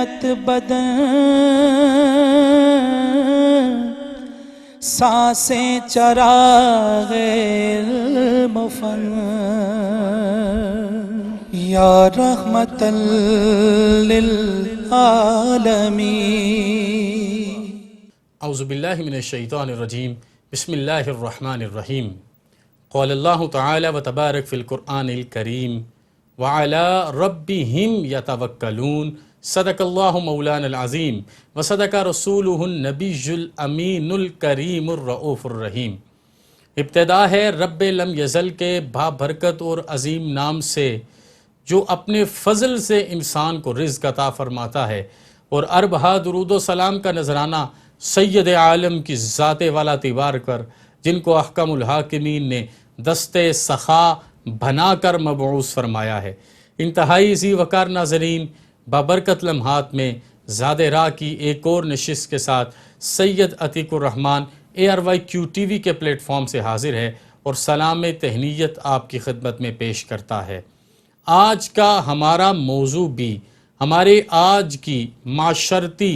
رحمت بدن سانسیں چراغ مفن یا رحمت للعالمین۔ اعوذ باللہ من الشیطان الرجیم، بسم اللہ الرحمن الرحیم۔ قال اللہ تعالی و تبارک فی القرآن الکریم وعلی ربہم یتوکلون، صدق اللہ مولانا العظیم وصدق رسولہ النبی الامین الکریم الرؤوف الرحیم۔ ابتدا ہے رب لم یزل کے بابرکت اور عظیم نام سے، جو اپنے فضل سے انسان کو رزق عطا فرماتا ہے، اور اربہا درود و سلام کا نذرانہ سید عالم کی ذات والا تبار کر، جن کو احکم الحاکمین نے دستے سخا بنا کر مبعوث فرمایا ہے۔ انتہائی ذی وقار ناظرین، بابرکت لمحات میں زاد راہ کی ایک اور نشست کے ساتھ سید عتیق الرحمن ARYQ TV کے پلیٹ فارم سے حاضر ہے اور سلام تہنیت آپ کی خدمت میں پیش کرتا ہے۔ آج کا ہمارا موضوع بھی ہمارے آج کی معاشرتی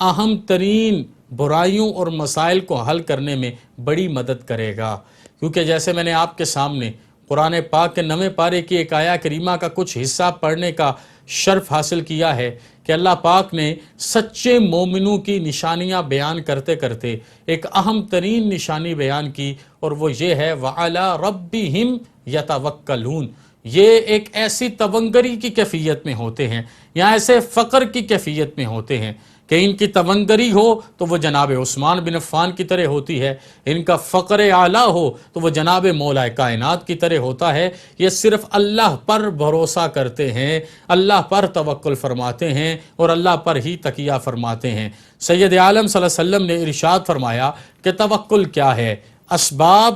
اہم ترین برائیوں اور مسائل کو حل کرنے میں بڑی مدد کرے گا، کیونکہ جیسے میں نے آپ کے سامنے قرآن پاک کے 9ویں پارے کی ایک آیہ کریمہ کا کچھ حصہ پڑھنے کا شرف حاصل کیا ہے کہ اللہ پاک نے سچے مومنوں کی نشانیاں بیان کرتے کرتے ایک اہم ترین نشانی بیان کی، اور وہ یہ ہے وَعَلَىٰ رَبِّهِمْ يَتَوَكَّلُونَ۔ یہ ایک ایسی تونگری کی کیفیت میں ہوتے ہیں یا ایسے فقر کی کیفیت میں ہوتے ہیں کہ ان کی تونگری ہو تو وہ جناب عثمان بن عفان کی طرح ہوتی ہے، ان کا فقر اعلیٰ ہو تو وہ جناب مولا کائنات کی طرح ہوتا ہے۔ یہ صرف اللہ پر بھروسہ کرتے ہیں، اللہ پر توکل فرماتے ہیں اور اللہ پر ہی تکیہ فرماتے ہیں۔ سید عالم صلی اللہ علیہ وسلم نے ارشاد فرمایا کہ توکل کیا ہے؟ اسباب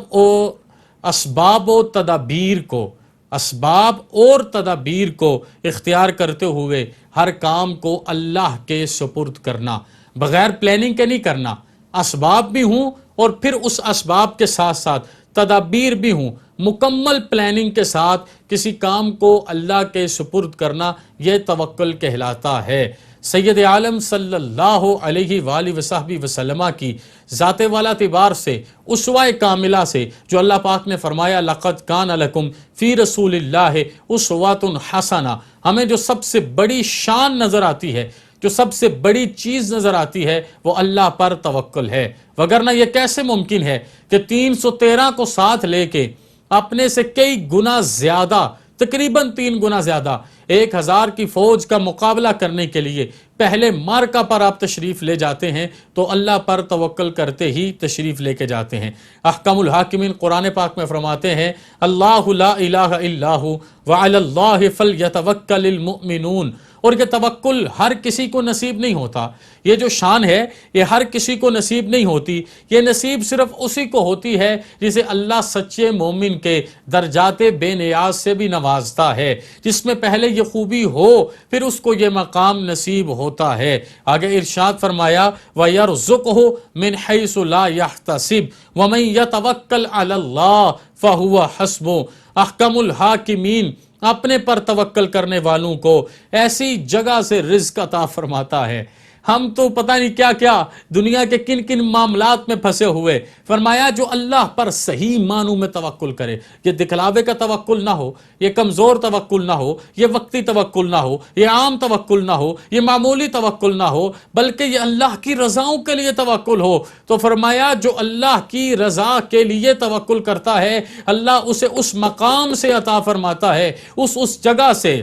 اور تدابیر کو اختیار کرتے ہوئے ہر کام کو اللہ کے سپرد کرنا، بغیر پلاننگ کے نہیں کرنا۔ اسباب بھی ہوں اور پھر اس اسباب کے ساتھ ساتھ تدابیر بھی ہوں، مکمل پلاننگ کے ساتھ کسی کام کو اللہ کے سپرد کرنا، یہ توکل کہلاتا ہے۔ سید عالم صلی اللہ علیہ وآلہ وصحبہ وسلم کی ذات والا اعتبار سے، اسوہ کاملہ سے، جو اللہ پاک نے فرمایا لَقَدْ كَانَ لَكُمْ فِي رَسُولِ اللَّهِ أُسْوَةٌ حَسَنَةٌ، ہمیں جو سب سے بڑی شان نظر آتی ہے، جو سب سے بڑی چیز نظر آتی ہے، وہ اللہ پر توکل ہے۔ وگرنہ یہ کیسے ممکن ہے کہ 313 کو ساتھ لے کے اپنے سے کئی گنا زیادہ، تقریباً 3 گنا زیادہ 1000 کی فوج کا مقابلہ کرنے کے لیے پہلے مارکہ پر آپ تشریف لے جاتے ہیں تو اللہ پر توکل کرتے ہی تشریف لے کے جاتے ہیں۔ احکم الحاکمین قرآن پاک میں فرماتے ہیں اللہ لا الہ الا ھو وعلی اللہ فلیتوکل المؤمنون، اور یہ توکل ہر کسی کو نصیب نہیں ہوتا، یہ جو شان ہے یہ ہر کسی کو نصیب نہیں ہوتی، یہ نصیب صرف اسی کو ہوتی ہے جسے اللہ سچے مومن کے درجات بے نیاز سے بھی نوازتا ہے، جس میں پہلے یہ خوبی ہو پھر اس کو یہ مقام نصیب ہوتا ہے۔ آگے ارشاد فرمایا وَيَرْزُقْهُ مِنْ حَيْثُ لَا يَحْتَسِبُ وَمَنْ يَتَوَكَّلْ عَلَى اللَّهِ فَهُوَ حَسْبُهُ۔ احکم الحاکمین اپنے پر توکل کرنے والوں کو ایسی جگہ سے رزق عطا فرماتا ہے۔ ہم تو پتہ نہیں کیا کیا دنیا کے کن کن معاملات میں پھنسے ہوئے، فرمایا جو اللہ پر صحیح معنوں میں توکل کرے، یہ دکھلاوے کا توکل نہ ہو، یہ کمزور توکل نہ ہو، یہ وقتی توکل نہ ہو، یہ عام توکل نہ ہو، یہ معمولی توکل نہ ہو، بلکہ یہ اللہ کی رضاؤں کے لیے توکل ہو، تو فرمایا جو اللہ کی رضا کے لیے توکل کرتا ہے، اللہ اسے اس مقام سے عطا فرماتا ہے، اس جگہ سے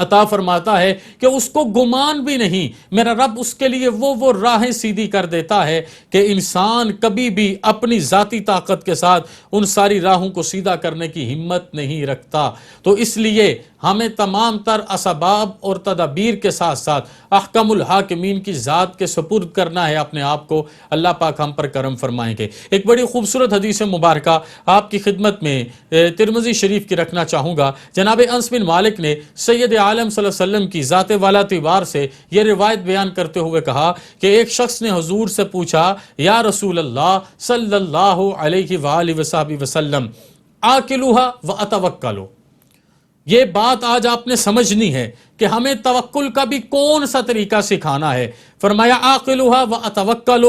عطا فرماتا ہے کہ اس کو گمان بھی نہیں، میرا رب اس کے لیے وہ راہیں سیدھی کر دیتا ہے کہ انسان کبھی بھی اپنی ذاتی طاقت کے ساتھ ان ساری راہوں کو سیدھا کرنے کی ہمت نہیں رکھتا۔ تو اس لیے ہمیں تمام تر اسباب اور تدابیر کے ساتھ ساتھ احکم الحاکمین کی ذات کے سپرد کرنا ہے اپنے آپ کو، اللہ پاک ہم پر کرم فرمائیں گے۔ ایک بڑی خوبصورت حدیث مبارکہ آپ کی خدمت میں ترمذی شریف کی رکھنا چاہوں گا۔ جناب انس بن مالک نے سید عالم صلی اللہ علیہ وسلم کی ذات والا اعتبار سے یہ روایت بیان کرتے ہوئے کہا کہ ایک شخص نے حضور سے پوچھا یا رسول اللہ صلی اللہ علیہ وآلہ وسلم آکلوہا و اتوکلو، یہ بات آج آپ نے سمجھنی ہے کہ ہمیں توکل کا بھی کون سا طریقہ سکھانا ہے. فرمایا آقلھا واتوکل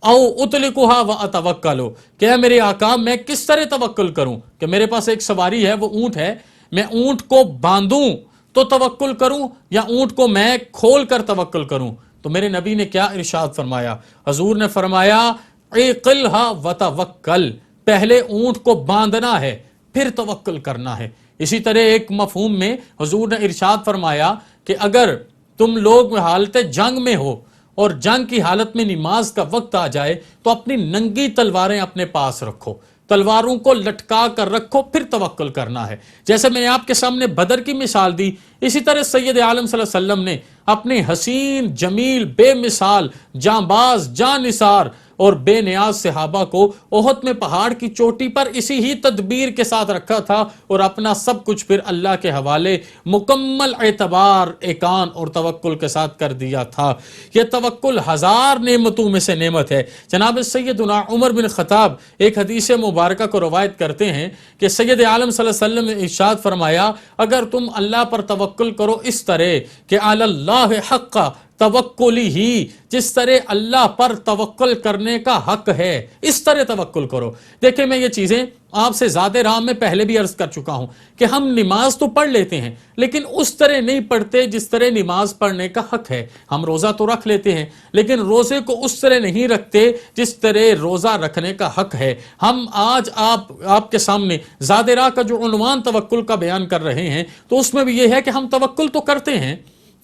او اطلقھا واتوکل، کہ اے میرے آقا میں کس طرح توکل کروں کہ میرے پاس ایک سواری ہے، وہ اونٹ ہے، میں اونٹ کو باندھوں تو توکل کروں یا اونٹ کو میں کھول کر توکل کروں؟ تو میرے نبی نے کیا ارشاد فرمایا؟ حضور نے فرمایا عقلھا وتوکل، پہلے اونٹ کو باندھنا ہے پھر توکل کرنا ہے. اسی طرح ایک مفہوم میں حضور نے ارشاد فرمایا کہ اگر تم لوگ حالت جنگ میں ہو اور جنگ کی حالت میں نماز کا وقت آ جائے تو اپنی ننگی تلواریں اپنے پاس رکھو، تلواروں کو لٹکا کر رکھو، پھر توکل کرنا ہے. جیسے میں نے آپ کے سامنے بدر کی مثال دی، اسی طرح سید عالم صلی اللہ علیہ وسلم نے اپنے حسین جمیل بے مثال جاں باز جاں نثار اور بے نیاز صحابہ کو احد میں پہاڑ کی چوٹی پر اسی ہی تدبیر کے ساتھ رکھا تھا اور اپنا سب کچھ پھر اللہ کے حوالے مکمل اعتبار، ایقان اور توکل کے ساتھ کر دیا تھا. یہ توکل ہزار نعمتوں میں سے نعمت ہے. جناب سیدنا عمر بن خطاب ایک حدیث مبارکہ کو روایت کرتے ہیں کہ سید عالم صلی اللہ علیہ وسلم نے ارشاد فرمایا اگر تم اللہ پر توکل کرو اس طرح کہ علی اللہ حق توکلی ہی، جس طرح اللہ پر توکل کرنے کا حق ہے اس طرح توکل کرو. دیکھیں میں یہ چیزیں آپ سے ذات راہ میں پہلے بھی عرض کر چکا ہوں کہ ہم نماز تو پڑھ لیتے ہیں لیکن اس طرح نہیں پڑھتے جس طرح نماز پڑھنے کا حق ہے. ہم روزہ تو رکھ لیتے ہیں لیکن روزے کو اس طرح نہیں رکھتے جس طرح روزہ رکھنے کا حق ہے. ہم آج آپ کے سامنے ذات راہ کا جو عنوان توکل کا بیان کر رہے ہیں تو اس میں بھی یہ ہے کہ ہم توکل تو کرتے ہیں،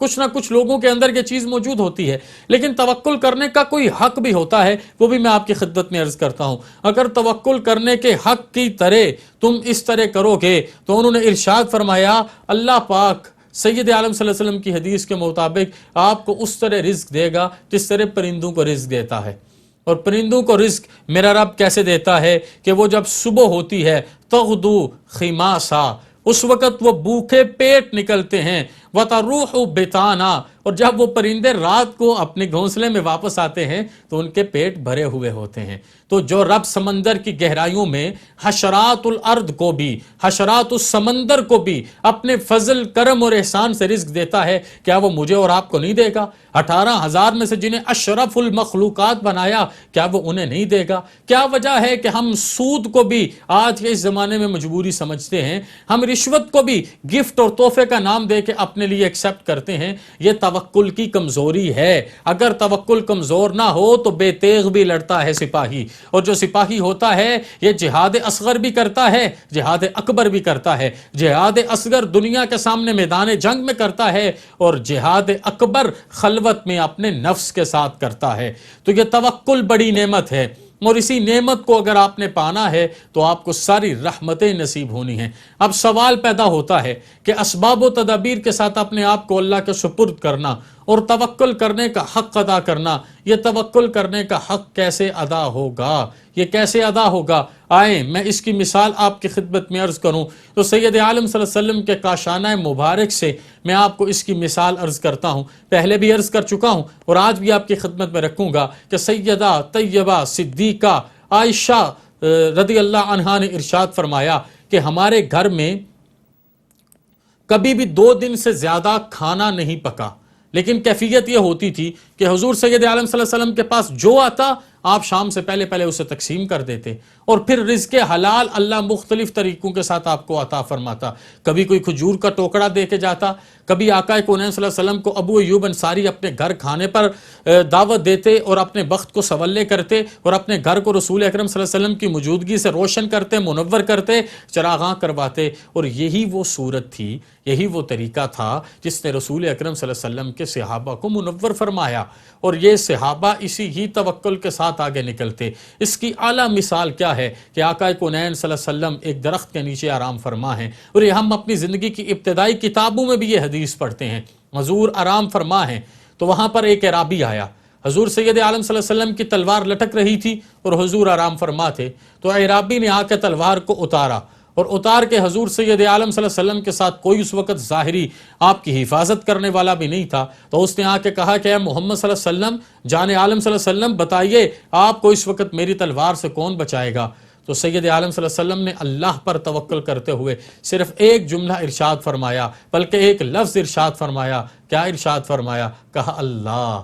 کچھ نہ کچھ لوگوں کے اندر یہ چیز موجود ہوتی ہے، لیکن توکل کرنے کا کوئی حق بھی ہوتا ہے، وہ بھی میں آپ کی خدمت میں عرض کرتا ہوں. اگر توکل کرنے کے حق کی طرح تم اس طرح کرو گے تو انہوں نے ارشاد فرمایا اللہ پاک سید عالم صلی اللہ علیہ وسلم کی حدیث کے مطابق آپ کو اس طرح رزق دے گا جس طرح پرندوں کو رزق دیتا ہے. اور پرندوں کو رزق میرا رب کیسے دیتا ہے کہ وہ جب صبح ہوتی ہے تغدو خماسا، اس وقت وہ بھوکے پیٹ نکلتے ہیں، وَتَرُوحُ بِطَانًا، اور جب وہ پرندے رات کو اپنے گھونسلے میں واپس آتے ہیں تو ان کے پیٹ بھرے ہوئے ہوتے ہیں. تو جو رب سمندر کی گہرائیوں میں حشرات الارض کو بھی، حشرات السمندر کو بھی اپنے فضل کرم اور احسان سے رزق دیتا ہے، کیا وہ مجھے اور آپ کو نہیں دے گا؟ 18,000 میں سے جنہیں اشرف المخلوقات بنایا کیا وہ انہیں نہیں دے گا؟ کیا وجہ ہے کہ ہم سود کو بھی آج کے اس زمانے میں مجبوری سمجھتے ہیں، ہم رشوت کو بھی گفٹ اور تحفے کا نام دے کے اپنے لیے ایکسپٹ کرتے ہیں؟ یہ توکل کی کمزوری ہے. اگر توکل کمزور نہ ہو تو بے تیغ بھی لڑتا ہے سپاہی، اور جو سپاہی ہوتا ہے یہ جہاد اصغر بھی کرتا ہے، جہاد اکبر بھی کرتا ہے. جہاد اصغر دنیا کے سامنے میدان جنگ میں کرتا ہے اور جہاد اکبر خلوت میں اپنے نفس کے ساتھ کرتا ہے. تو یہ توکل بڑی نعمت ہے اور اسی نعمت کو اگر آپ نے پانا ہے تو آپ کو ساری رحمتیں نصیب ہونی ہیں. اب سوال پیدا ہوتا ہے کہ اسباب و تدابیر کے ساتھ اپنے آپ کو اللہ کے سپرد کرنا اور توکل کرنے کا حق ادا کرنا، یہ توکل کرنے کا حق کیسے ادا ہوگا؟ یہ کیسے ادا ہوگا؟ آئیں میں اس کی مثال آپ کی خدمت میں عرض کروں تو سید عالم صلی اللہ علیہ وسلم کے کاشانہ مبارک سے میں آپ کو اس کی مثال عرض کرتا ہوں. پہلے بھی عرض کر چکا ہوں اور آج بھی آپ کی خدمت میں رکھوں گا کہ سیدہ طیبہ صدیقہ عائشہ رضی اللہ عنہا نے ارشاد فرمایا کہ ہمارے گھر میں کبھی بھی 2 دن سے زیادہ کھانا نہیں پکا، لیکن کیفیت یہ ہوتی تھی کہ حضور سید عالم صلی اللہ علیہ وسلم کے پاس جو آتا آپ شام سے پہلے اسے تقسیم کر دیتے اور پھر رزق حلال اللہ مختلف طریقوں کے ساتھ آپ کو عطا فرماتا. کبھی کوئی کھجور کا ٹوکڑا دے کے جاتا، کبھی آقا کونین صلی اللہ علیہ وسلم کو ابو ایوب انصاری اپنے گھر کھانے پر دعوت دیتے اور اپنے بخت کو سولے کرتے اور اپنے گھر کو رسول اکرم صلی اللہ علیہ وسلم کی موجودگی سے روشن کرتے، منور کرتے، چراغاں کرواتے. اور یہی وہ صورت تھی، یہی وہ طریقہ تھا جس نے رسول اکرم صلی اللہ علیہ وسلم کے صحابہ کو منور فرمایا. اور یہ صحابہ اسی ہی توکل کے ساتھ آگے نکلتے. اس کی اعلیٰ مثال کیا ہے کہ آقا کونین صلی اللہ علیہ وسلم ایک درخت کے نیچے آرام فرما ہیں، اور یہ ہم اپنی زندگی کی ابتدائی کتابوں میں بھی یہ حدیث پڑھتے ہیں. حضور آرام فرما ہیں تو وہاں پر ایک اعرابی آیا. حضور سید عالم صلی اللہ علیہ وسلم کی تلوار لٹک رہی تھی اور حضور آرام فرما تھے، تو اعرابی نے آ کے تلوار کو اتارا اور اتار کے حضور سید عالم صلی اللہ علیہ وسلم کے ساتھ کوئی اس وقت ظاہری آپ کی حفاظت کرنے والا بھی نہیں تھا، تو اس نے آ کے کہا کہ اے محمد صلی اللہ علیہ وسلم، جان عالم صلی اللہ علیہ وسلم، بتائیے آپ کو اس وقت میری تلوار سے کون بچائے گا؟ تو سید عالم صلی اللہ علیہ وسلم نے اللہ پر توکل کرتے ہوئے صرف ایک جملہ ارشاد فرمایا، بلکہ ایک لفظ ارشاد فرمایا. کیا ارشاد فرمایا؟ کہا اللہ.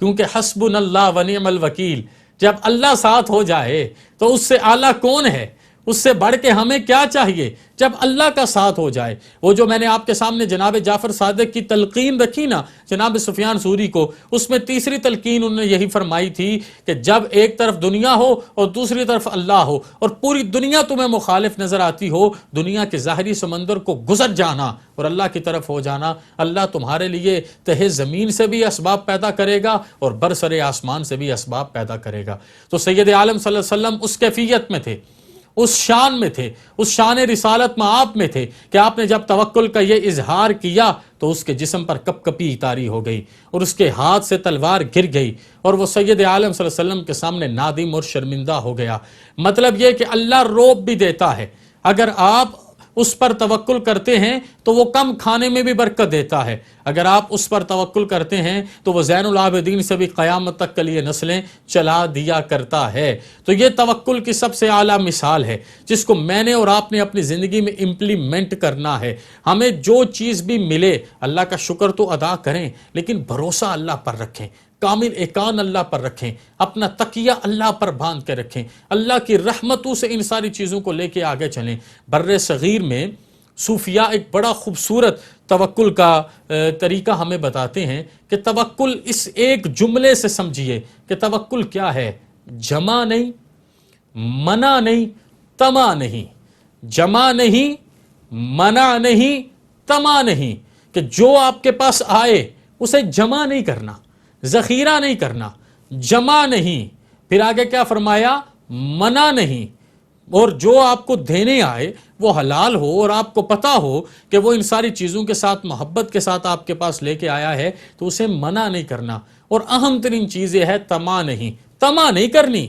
کیونکہ حسبنا اللہ ونعم الوکیل، جب اللہ ساتھ ہو جائے تو اس سے اعلیٰ کون ہے؟ اس سے بڑھ کے ہمیں کیا چاہیے جب اللہ کا ساتھ ہو جائے. وہ جو میں نے آپ کے سامنے جناب جعفر صادق کی تلقین رکھی نا جناب سفیان ثوری کو، اس میں تیسری تلقین انہوں نے یہی فرمائی تھی کہ جب ایک طرف دنیا ہو اور دوسری طرف اللہ ہو اور پوری دنیا تمہیں مخالف نظر آتی ہو، دنیا کے ظاہری سمندر کو گزر جانا اور اللہ کی طرف ہو جانا. اللہ تمہارے لیے تہہ زمین سے بھی اسباب پیدا کرے گا اور برسر آسمان سے بھی اسباب پیدا کرے گا. تو سید عالم صلی اللہ علیہ وسلم اس کیفیت میں تھے، اس شان میں تھے، اس شان رسالت میں آپ میں تھے کہ آپ نے جب توکل کا یہ اظہار کیا تو اس کے جسم پر کپ کپی طاری ہو گئی اور اس کے ہاتھ سے تلوار گر گئی اور وہ سید عالم صلی اللہ علیہ وسلم کے سامنے نادم اور شرمندہ ہو گیا. مطلب یہ کہ اللہ روب بھی دیتا ہے. اگر آپ اس پر توکل کرتے ہیں تو وہ کم کھانے میں بھی برکت دیتا ہے. اگر آپ اس پر توکل کرتے ہیں تو وہ زین العابدین سے بھی قیامت تک کے لیے نسلیں چلا دیا کرتا ہے. تو یہ توکل کی سب سے اعلیٰ مثال ہے جس کو میں نے اور آپ نے اپنی زندگی میں امپلیمنٹ کرنا ہے. ہمیں جو چیز بھی ملے اللہ کا شکر تو ادا کریں، لیکن بھروسہ اللہ پر رکھیں، کامل ایقان اللہ پر رکھیں، اپنا تکیہ اللہ پر باندھ کے رکھیں، اللہ کی رحمتوں سے ان ساری چیزوں کو لے کے آگے چلیں. بر صغیر میں صوفیاء ایک بڑا خوبصورت توکل کا طریقہ ہمیں بتاتے ہیں کہ توکل اس ایک جملے سے سمجھیے کہ توکل کیا ہے. جمع نہیں، منع نہیں، طمع نہیں. جمع نہیں، منع نہیں، طمع نہیں. کہ جو آپ کے پاس آئے اسے جمع نہیں کرنا، ذخیرہ نہیں کرنا، جمع نہیں. پھر آگے کیا فرمایا؟ منع نہیں. اور جو آپ کو دینے آئے وہ حلال ہو اور آپ کو پتا ہو کہ وہ ان ساری چیزوں کے ساتھ محبت کے ساتھ آپ کے پاس لے کے آیا ہے تو اسے منع نہیں کرنا. اور اہم ترین چیز یہ ہے طمع نہیں. طمع نہیں کرنی،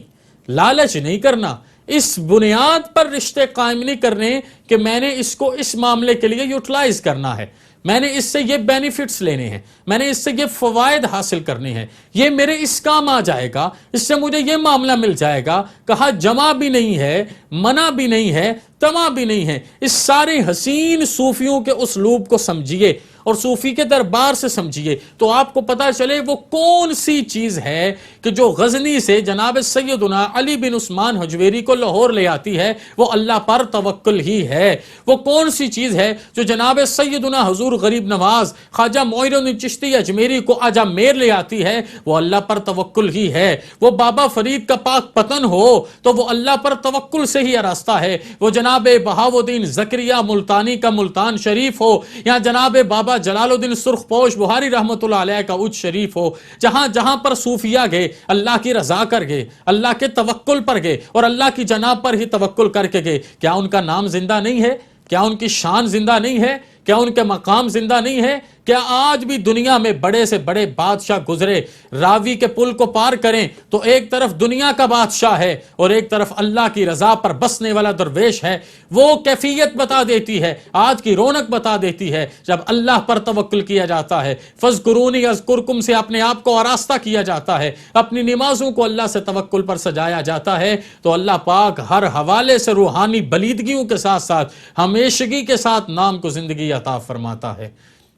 لالچ نہیں کرنا. اس بنیاد پر رشتے قائم نہیں کرنے کہ میں نے اس کو اس معاملے کے لیے یوٹیلائز کرنا ہے، میں نے اس سے یہ بینیفٹس لینے ہیں، میں نے اس سے یہ فوائد حاصل کرنے ہیں، یہ میرے اس کام آ جائے گا، اس سے مجھے یہ معاملہ مل جائے گا. کہا جمع بھی نہیں ہے، منع بھی نہیں ہے، طمع بھی نہیں ہے. اس سارے حسین صوفیوں کے اسلوب کو سمجھیے اور صوفی کے دربار سے سمجھیے تو آپ کو پتا چلے وہ کون سی چیز ہے کہ جو غزنی سے جناب سیدنا علی بن عثمان حجویری کو لاہور لے آتی ہے. وہ اللہ پر توکل ہی ہے. وہ کون سی چیز ہے جو جناب سیدنا حضور غریب نواز خواجہ معین الدین چشتی اجمیری کو اجمیر لے آتی ہے. وہ اللہ پر توکل ہی ہے. وہ بابا فرید کا پاک پتن ہو تو وہ اللہ پر توکل سے ہی راستہ ہے. وہ جناب بہاؤالدین زکریہ ملتانی کا ملتان شریف ہو یا جناب بابا جلال الدین سرخ پوش بخاری رحمۃ اللہ علیہ کا اج شریف ہو، جہاں جہاں پر صوفیاء گئے اللہ کی رضا کر گئے، اللہ کے توکل پر گئے اور اللہ کی جناب پر ہی توکل کر کے گئے. کیا ان کا نام زندہ نہیں ہے؟ کیا ان کی شان زندہ نہیں ہے؟ کیا ان کے مقام زندہ نہیں ہے؟ کیا آج بھی دنیا میں بڑے سے بڑے بادشاہ گزرے راوی کے پل کو پار کریں تو ایک طرف دنیا کا بادشاہ ہے اور ایک طرف اللہ کی رضا پر بسنے والا درویش ہے. وہ کیفیت بتا دیتی ہے، آج کی رونق بتا دیتی ہے جب اللہ پر توکل کیا جاتا ہے. فاذکرونی اذکرکم سے اپنے آپ کو آراستہ کیا جاتا ہے، اپنی نمازوں کو اللہ سے توکل پر سجایا جاتا ہے تو اللہ پاک ہر حوالے سے روحانی بلیدگیوں کے ساتھ ساتھ ہمیشگی کے ساتھ نام کو زندگی عطا فرماتا ہے.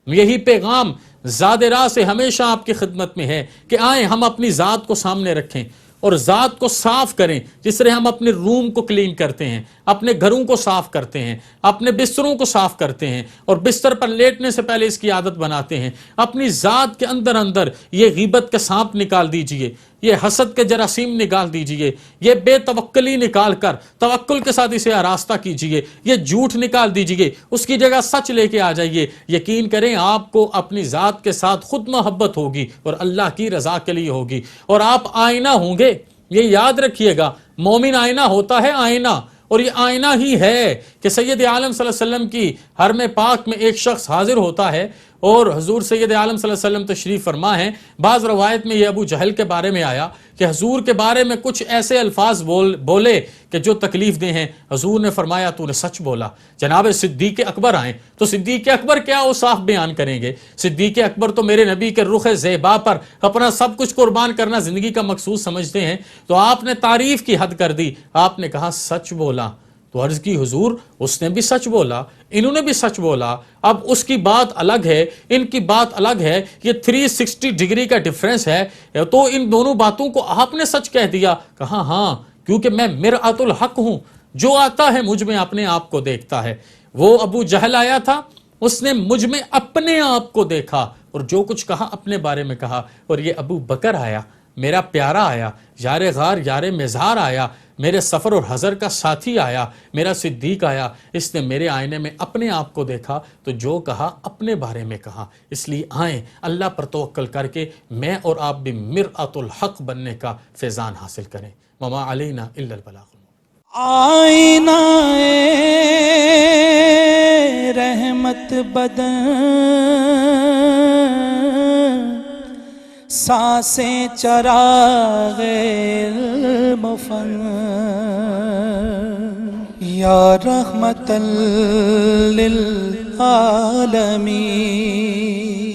یہی پیغام ذات راہ سے ہمیشہ آپ کی خدمت میں ہے کہ آئیں ہم اپنی ذات کو سامنے رکھیں اور ذات کو صاف کریں. جس طرح ہم اپنے روم کو کلین کرتے ہیں، اپنے گھروں کو صاف کرتے ہیں، اپنے بستروں کو صاف کرتے ہیں اور بستر پر لیٹنے سے پہلے اس کی عادت بناتے ہیں. اپنی ذات کے اندر یہ غیبت کے سانپ نکال دیجئے، یہ حسد کے جراثیم نکال دیجئے، یہ بے توکلی نکال کر توکل کے ساتھ اسے آراستہ کیجئے، یہ جھوٹ نکال دیجئے، اس کی جگہ سچ لے کے آ جائیے. یقین کریں آپ کو اپنی ذات کے ساتھ خود محبت ہوگی اور اللہ کی رضا کے لیے ہوگی اور آپ آئینہ ہوں گے. یہ یاد رکھیے گا، مومن آئینہ ہوتا ہے آئینہ، اور یہ آئینہ ہی ہے کہ سید عالم صلی اللہ علیہ وسلم کی حرم پاک میں ایک شخص حاضر ہوتا ہے. اور حضور سید عالم صلی اللہ علیہ وسلم تشریف فرما ہیں. بعض روایت میں یہ ابو جہل کے بارے میں آیا کہ حضور کے بارے میں کچھ ایسے الفاظ بولے کہ جو تکلیف دہ ہیں. حضور نے فرمایا تو نے سچ بولا. جناب صدیق اکبر آئیں تو صدیق اکبر کیا اوصاف بیان کریں گے؟ صدیق اکبر تو میرے نبی کے رخ زیبا پر اپنا سب کچھ قربان کرنا زندگی کا مقصود سمجھتے ہیں. تو آپ نے تعریف کی حد کر دی. آپ نے کہا سچ بولا. تو عرض کی حضور اس نے بھی سچ بولا، انہوں نے بھی سچ بولا، اب اس کی بات الگ ہے، ان کی بات الگ ہے، یہ 360 ڈگری کا ڈیفرنس ہے، تو ان دونوں باتوں کو آپ نے سچ کہہ دیا. کہا ہاں، کیونکہ میں مرآت الحق ہوں، جو آتا ہے مجھ میں اپنے آپ کو دیکھتا ہے. وہ ابو جہل آیا تھا، اس نے مجھ میں اپنے آپ کو دیکھا اور جو کچھ کہا اپنے بارے میں کہا. اور یہ ابو بکر آیا، میرا پیارا آیا، یار غار یار مزار آیا، میرے سفر اور حضر کا ساتھی آیا، میرا صدیق آیا. اس نے میرے آئینے میں اپنے آپ کو دیکھا تو جو کہا اپنے بارے میں کہا. اس لیے آئیں اللہ پر توکل کر کے میں اور آپ بھی مرآت الحق بننے کا فیضان حاصل کریں. وما علینا الا البلاغ. آئینہ رحمت بدن، سانسیں چراغ علم و فن، یا رحمت للعالمین.